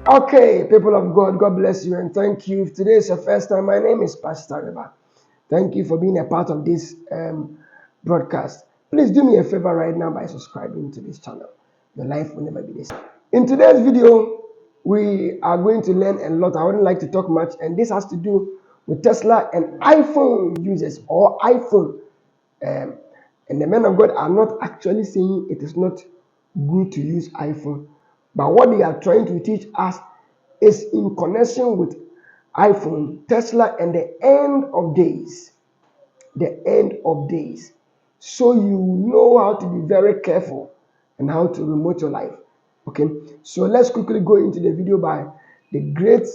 Okay, people of God, God bless you and thank you. If today is your first time, my name is Pastor River. Thank you for being a part of this broadcast. Please do me a favor right now by subscribing to this channel. Your life will never be the same. In today's video, we are going to learn a lot. I wouldn't like to talk much, and this has to do with Tesla and iPhone users or iPhone. Um, and the men of God are not actually saying it is not good to use iPhone. But what they are trying to teach us is in connection with iPhone, Tesla, and the end of days. The end of days. So you know how to be very careful and how to remote your life. Okay, so let's quickly go into the video by the great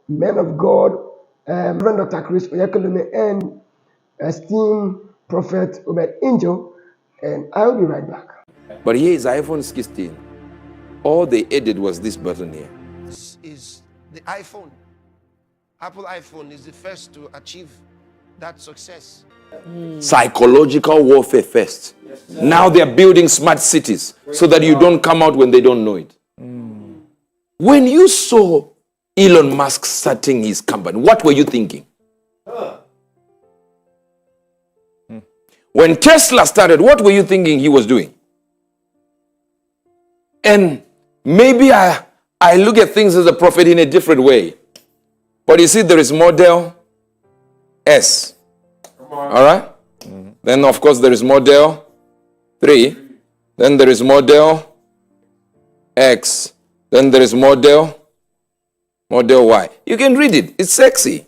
men of God, Reverend Dr. Chris Oyakhilome and esteemed Prophet Obed Angel, and I'll be right back. But here is iPhone 16. All they added was this button here. This is the iPhone. Apple iPhone is the first to achieve that success. Psychological warfare first. Now they're building smart cities so that you don't come out when they don't know it. When you saw Elon Musk starting his company, what were you thinking? When Tesla started, what were you thinking he was doing? And maybe I look at things as a prophet in a different way. But you see, there is Model S. All right? Then, of course, there is Model 3. Then there is Model X. Then there is Model Y. You can read it. It's sexy.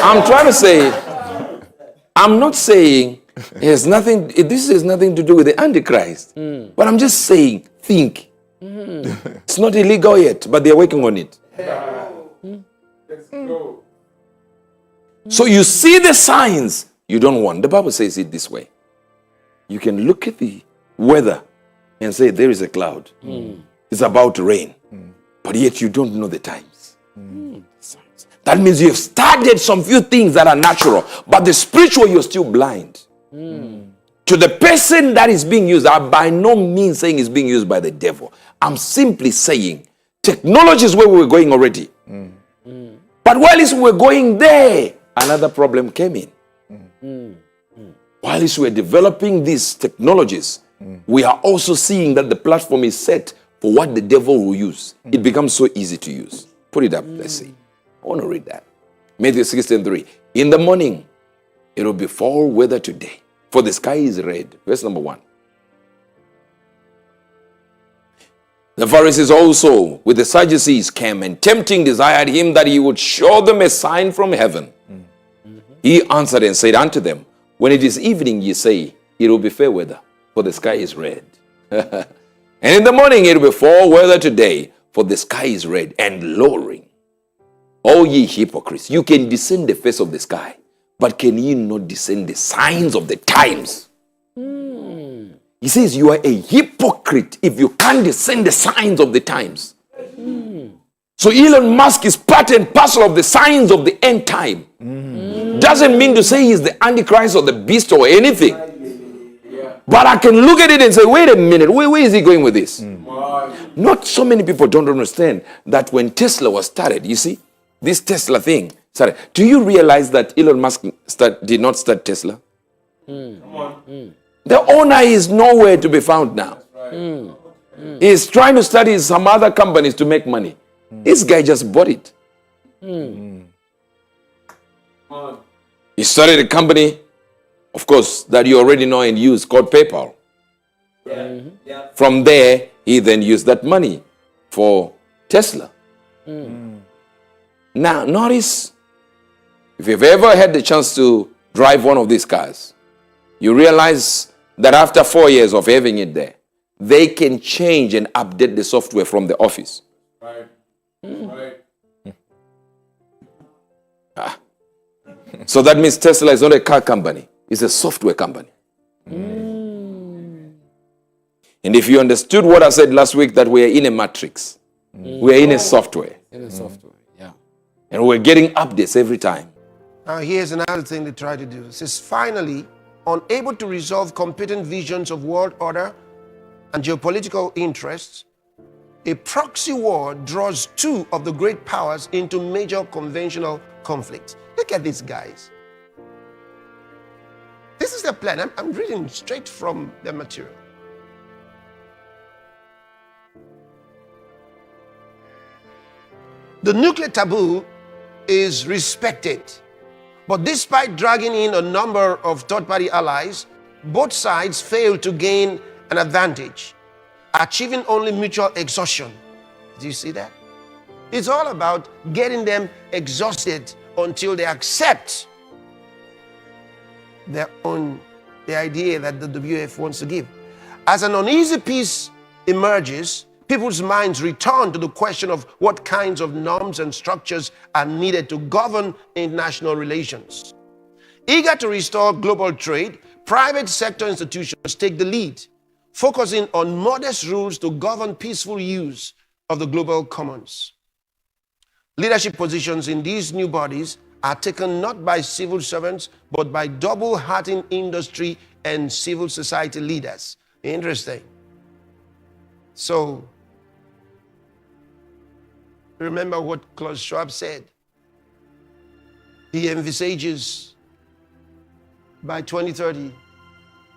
I'm trying to say, I'm not saying this has nothing to do with the Antichrist. But I'm just saying, think. It's not illegal yet, but they're working on it. So you see the signs you don't want. The Bible says it this way. You can look at the weather and say there is a cloud. It's about to rain. But yet you don't know the times. That means you have started some few things that are natural, but the spiritual, you're still blind. To the person that is being used, I'm by no means saying it's being used by the devil. I'm simply saying technology is where we were going already. But while we were going there, another problem came in. While we were developing these technologies, we are also seeing that the platform is set for what the devil will use. It becomes so easy to use. Put it up, let's see. I want to read that. Matthew 16:3. In the morning, it will be foul weather today, for the sky is red. Verse number 1. The Pharisees also, with the Sadducees, came and tempting desired him that he would show them a sign from heaven. He answered and said unto them, when it is evening, ye say, it will be fair weather, for the sky is red. And in the morning, it will be foul weather today, for the sky is red and lowering. O ye hypocrites, you can discern the face of the sky, but can ye not discern the signs of the times? He says you are a hypocrite if you can't discern the signs of the times. So Elon Musk is part and parcel of the signs of the end time. Doesn't mean to say he's the Antichrist or the beast or anything. But I can look at it and say, wait a minute, where is he going with this? Not so many people don't understand that when Tesla was started, you see, this Tesla thing started. Do you realize that Elon Musk did not start Tesla? The owner is nowhere to be found now. He's trying to study some other companies to make money. This guy just bought it. He started a company, of course, that you already know and use called PayPal. From there, he then used that money for Tesla. Now, notice, if you've ever had the chance to drive one of these cars, you realize that after 4 years of having it there, they can change and update the software from the office. So that means Tesla is not a car company, it's a software company. And if you understood what I said last week, that we are in a matrix, we are in a software. In a software, yeah. And we're getting updates every time. Now, here's another thing they try to do. It says, finally, unable to resolve competing visions of world order and geopolitical interests, a proxy war draws two of the great powers into major conventional conflict. Look at these guys. This is their plan. I'm reading straight from their material. The nuclear taboo is respected, but despite dragging in a number of third-party allies, both sides fail to gain an advantage, achieving only mutual exhaustion. Do you see that? It's all about getting them exhausted until they accept the idea that the WF wants to give. As an uneasy peace emerges, people's minds return to the question of what kinds of norms and structures are needed to govern international relations. Eager to restore global trade, private sector institutions take the lead, focusing on modest rules to govern peaceful use of the global commons. Leadership positions in these new bodies are taken not by civil servants, but by double-hearted industry and civil society leaders. Interesting. So, remember what Klaus Schwab said. He envisages by 2030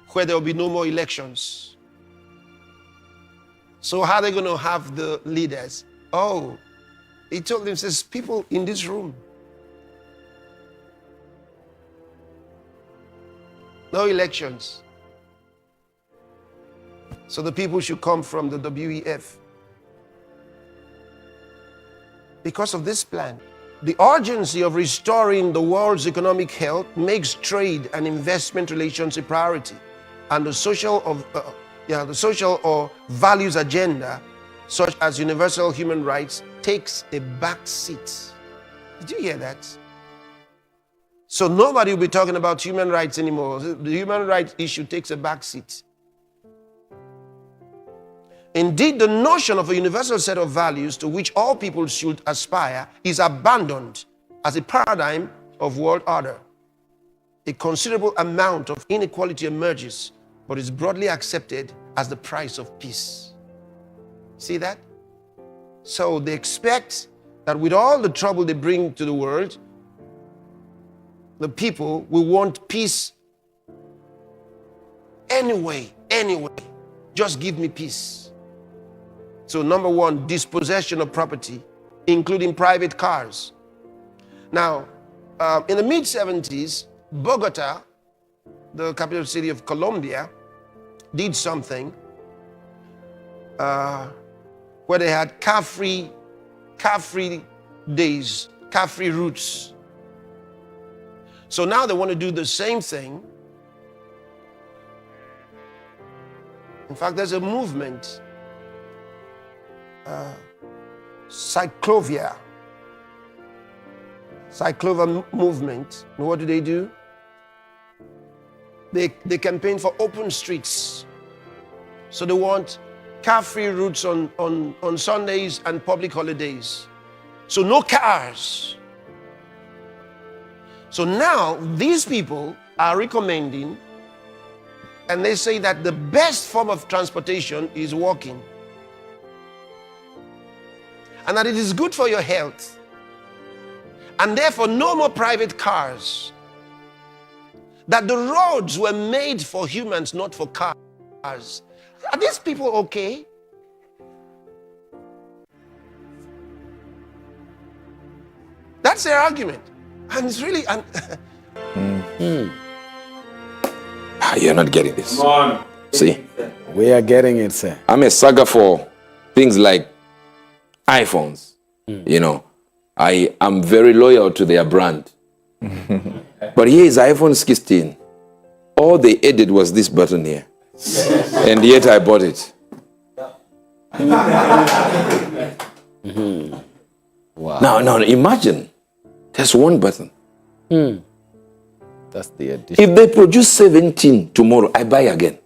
where there will be no more elections. So how are they going to have the leaders? Oh, he told them, says, people in this room. No elections. So the people should come from the WEF. Because of this plan, the urgency of restoring the world's economic health makes trade and investment relations a priority, and the social or values agenda, such as universal human rights, takes a back seat. Did you hear that? So nobody will be talking about human rights anymore. The human rights issue takes a back seat. Indeed, the notion of a universal set of values to which all people should aspire is abandoned as a paradigm of world order. A considerable amount of inequality emerges, but is broadly accepted as the price of peace. See that? So they expect that with all the trouble they bring to the world, the people will want peace anyway. Just give me peace. So number one, dispossession of property, including private cars. Now, in the mid-70s, Bogota, the capital city of Colombia, did something where they had car-free days, car-free routes. So now they want to do the same thing. In fact, there's a movement, Cyclovia movement. And what do? They campaign for open streets. So they want car-free routes on Sundays and public holidays. So no cars. So now these people are recommending, and they say that the best form of transportation is walking. And that it is good for your health. And therefore no more private cars. That the roads were made for humans, not for cars. Are these people okay? That's their argument. And it's really... You're not getting this. Come on. See? We are getting it, sir. I'm a sucker for things like iPhones. You know, I am very loyal to their brand. But here is iPhone 16. All they added was this button here. And yet I bought it. Wow. Now imagine. There's one button. That's the addition. If they produce 17 tomorrow, I buy again.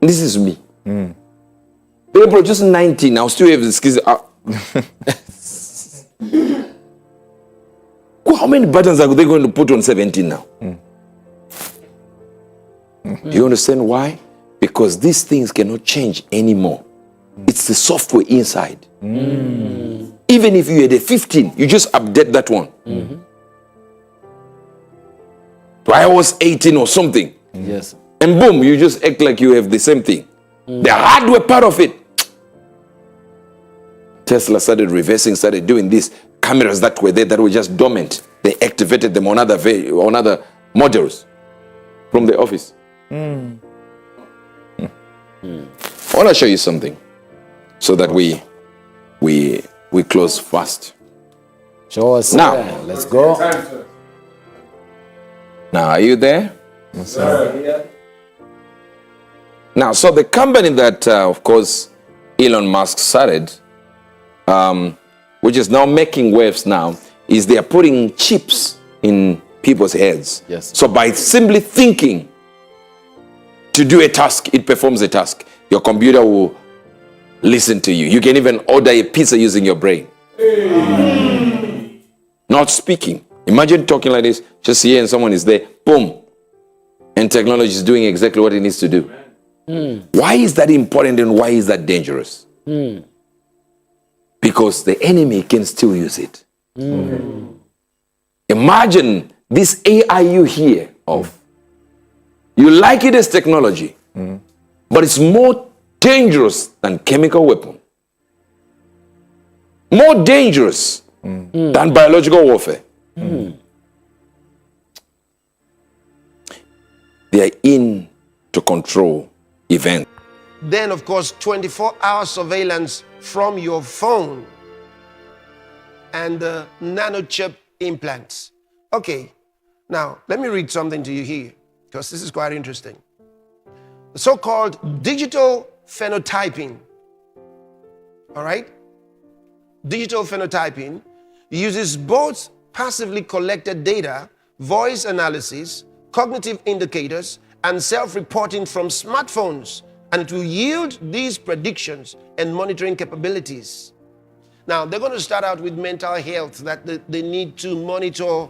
This is me. They produce 19, I'll still have the skills. how many buttons are they going to put on 17 now? Do you understand why? Because these things cannot change anymore. It's the software inside. Even if you had a 15, you just update that one. To iOS 18 or something. Yes. And boom, you just act like you have the same thing. The hardware part of it. Tesla started reversing, started doing this. Cameras that were there that were just dormant, they activated them on other models from the office. I want to show you something so that we close fast. Show us. Now. Let's go. Now, are you there? Yes, sir. Now, so the company that, of course, Elon Musk started, which is now making waves now, is they are putting chips in people's heads. Yes. So by simply thinking to do a task, it performs a task. Your computer will listen to you. You can even order a pizza using your brain. Not speaking. Imagine talking like this, just here and someone is there, boom. And technology is doing exactly what it needs to do. Why is that important and why is that dangerous? Because the enemy can still use it. Imagine this AI you hear of. You like it as technology, but it's more dangerous than chemical weapon. More dangerous than biological warfare. They are in to control events. Then, of course, 24-hour surveillance from your phone and the nanochip implants. Okay, now let me read something to you here because this is quite interesting. The so-called digital phenotyping, all right? Digital phenotyping uses both passively collected data, voice analysis, cognitive indicators, and self-reporting from smartphones, and it will yield these predictions and monitoring capabilities. Now, they're going to start out with mental health, that they need to monitor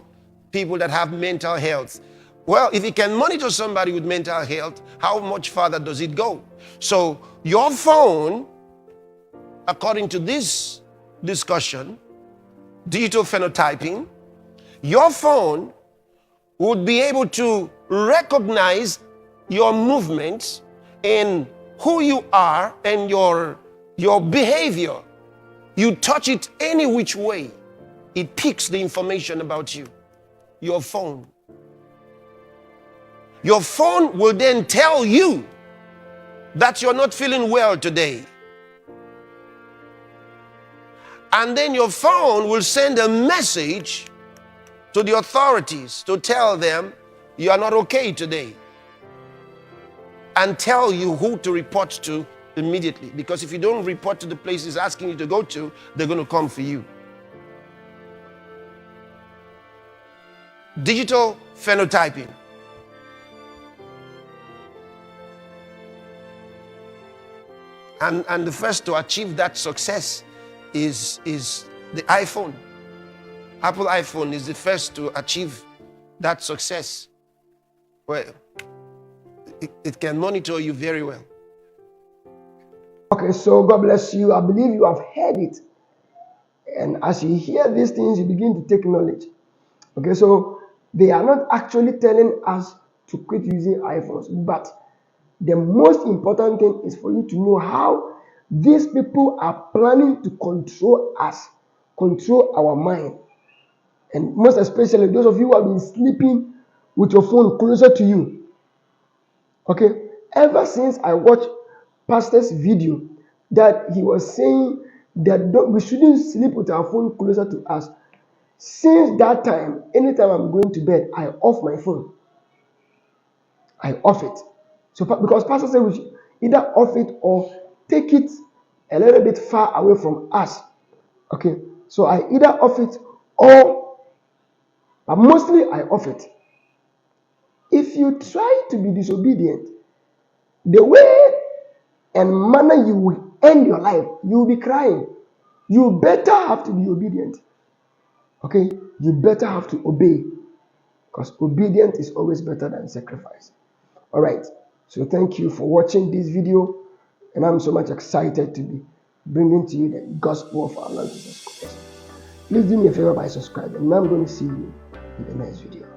people that have mental health. Well, if it can monitor somebody with mental health, how much further does it go? So your phone, according to this discussion, digital phenotyping, your phone would be able to recognize your movements and who you are and your behavior. You touch it any which way, it picks the information about you. Your phone. Your phone will then tell you that you're not feeling well today. And then your phone will send a message to the authorities to tell them you are not okay today. And tell you who to report to immediately. Because if you don't report to the places asking you to go to, they're going to come for you. Digital phenotyping. And the first to achieve that success is the iPhone. Apple iPhone is the first to achieve that success. Well, it can monitor you very well. Okay, so God bless you. I believe you have heard it. And as you hear these things, you begin to take knowledge. Okay, so they are not actually telling us to quit using iPhones, but the most important thing is for you to know how these people are planning to control us, control our mind. And most especially those of you who have been sleeping with your phone closer to you. Okay, ever since I watched Pastor's video that he was saying that we shouldn't sleep with our phone closer to us. Since that time, anytime I'm going to bed, I off my phone. I off it. So because Pastor said we should either off it or take it a little bit far away from us. Okay, so I either off it but mostly I off it. If you try to be disobedient, the way and manner you will end your life, you will be crying. You better have to be obedient. Okay? You better have to obey, because obedience is always better than sacrifice. All right. So thank you for watching this video, and I'm so much excited to be bringing to you the gospel of our Lord Jesus Christ. Please do me a favor by subscribing, and I'm going to see you in the next video.